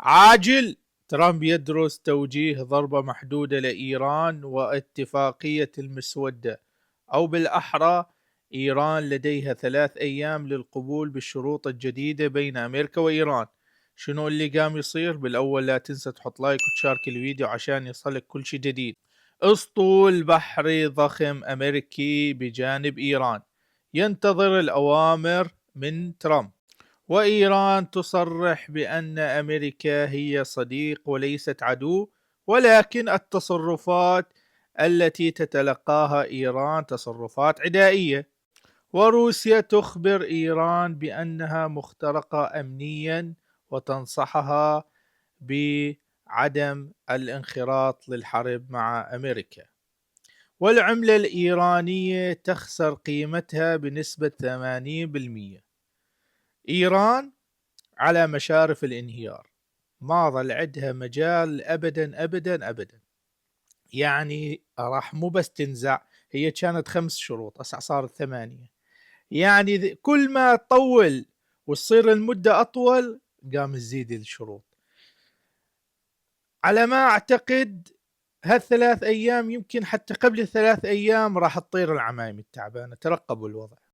عاجل. ترامب يدرس توجيه ضربة محدودة لإيران واتفاقية المسودة، أو بالأحرى إيران لديها 3 أيام للقبول بالشروط الجديدة بين أمريكا وإيران. شنو اللي قام يصير؟ بالأول لا تنسى تحط لايك وتشارك الفيديو عشان يصلك كل شي جديد. اسطول بحري ضخم أمريكي بجانب إيران ينتظر الأوامر من ترامب، وإيران تصرح بأن أمريكا هي صديق وليست عدو، ولكن التصرفات التي تتلقاها إيران تصرفات عدائية. وروسيا تخبر إيران بأنها مخترقة أمنيا وتنصحها بعدم الانخراط للحرب مع أمريكا. والعملة الإيرانية تخسر قيمتها بنسبة 80%. إيران على مشارف الانهيار، ما ظل عندها مجال أبدا أبدا أبدا. يعني راح مو بس تنزع، هي كانت 5 شروط هسه صارت 8. يعني كل ما تطول وتصير المدة أطول قام تزيد الشروط. على ما أعتقد هال3 أيام، يمكن حتى قبل ال3 أيام راح تطير العمايم التعبانة. ترقبوا الوضع.